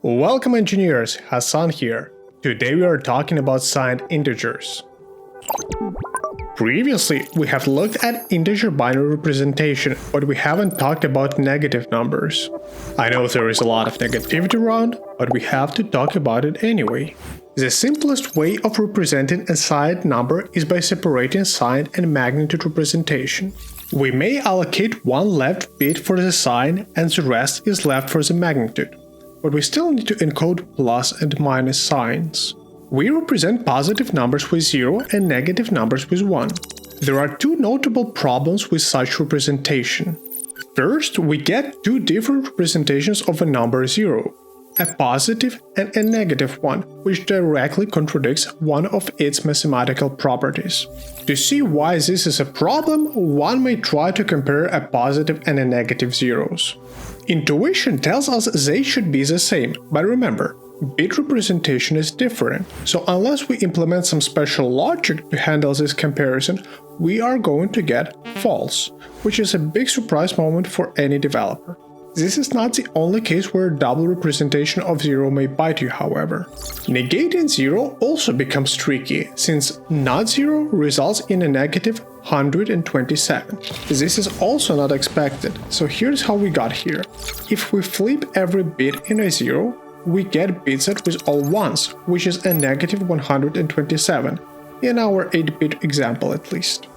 Welcome engineers, Hassan here. Today we are talking about signed integers. Previously, we have looked at integer binary representation, but we haven't talked about negative numbers. I know there is a lot of negativity around, but we have to talk about it anyway. The simplest way of representing a signed number is by separating signed and magnitude representation. We may allocate one left bit for the sign and the rest is left for the magnitude, but we still need to encode plus and minus signs. We represent positive numbers with 0 and negative numbers with 1. There are two notable problems with such representation. First, we get two different representations of a number 0, a positive and a negative one, which directly contradicts one of its mathematical properties. To see why this is a problem, one may try to compare a positive and a negative zeros. Intuition tells us they should be the same, but remember, bit representation is different, so unless we implement some special logic to handle this comparison, we are going to get false, which is a big surprise moment for any developer. This is not the only case where double representation of 0 may bite you, however. Negating 0 also becomes tricky, since not 0 results in a negative 127. This is also not expected, so here's how we got here. If we flip every bit in a 0, we get bit set with all ones, which is a negative 127, in our 8-bit example at least.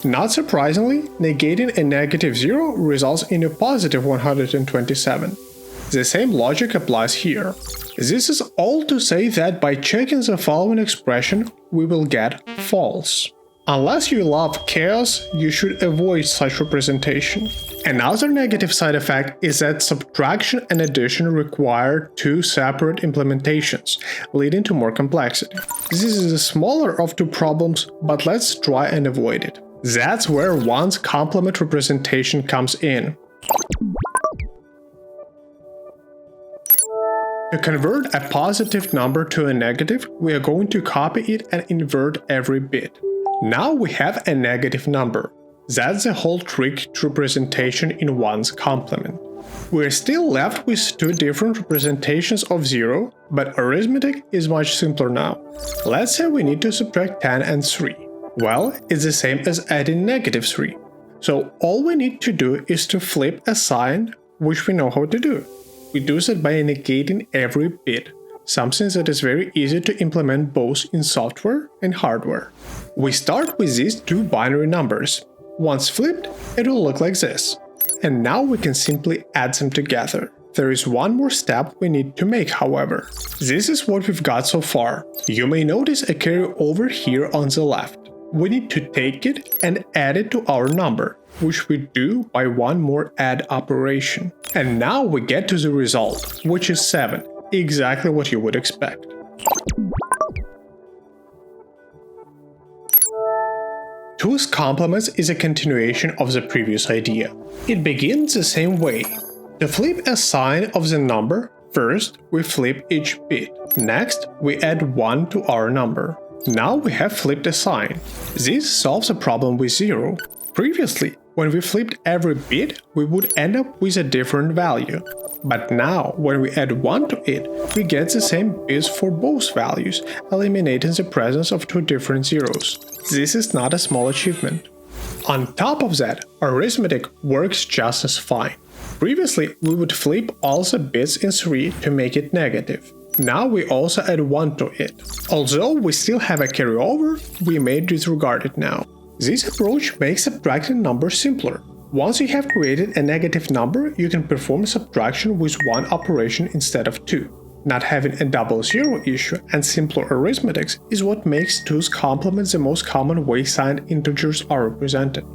Not surprisingly, negating a negative 0 results in a positive 127. The same logic applies here. This is all to say that by checking the following expression, we will get false. Unless you love chaos, you should avoid such representation. Another negative side effect is that subtraction and addition require two separate implementations, leading to more complexity. This is the smaller of two problems, but let's try and avoid it. That's where one's complement representation comes in. To convert a positive number to a negative, we are going to copy it and invert every bit. Now we have a negative number. That's the whole trick to representation in one's complement. We're still left with two different representations of 0, but arithmetic is much simpler now. Let's say we need to subtract 10 and 3. Well, it's the same as adding negative 3. So all we need to do is to flip a sign, which we know how to do. We do that by negating every bit, something that is very easy to implement both in software and hardware. We start with these two binary numbers. Once flipped, it will look like this. And now we can simply add them together. There is one more step we need to make, however. This is what we've got so far. You may notice a carryover here on the left. We need to take it and add it to our number, which we do by one more add operation. And now we get to the result, which is 7, exactly what you would expect. Two's complements is a continuation of the previous idea. It begins the same way. To flip a sign of the number, first we flip each bit. Next, we add 1 to our number. Now we have flipped a sign. This solves a problem with 0. Previously, when we flipped every bit, we would end up with a different value. But now, when we add 1 to it, we get the same bits for both values, eliminating the presence of two different zeros. This is not a small achievement. On top of that, arithmetic works just as fine. Previously, we would flip all the bits in 3 to make it negative. Now we also add 1 to it. Although we still have a carryover, we may disregard it now. This approach makes subtracting numbers simpler. Once you have created a negative number, you can perform subtraction with one operation instead of two. Not having a double zero issue and simpler arithmetics is what makes 2's complement the most common way signed integers are represented.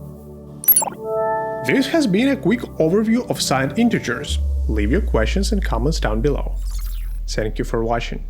This has been a quick overview of signed integers. Leave your questions and comments down below. Thank you for watching.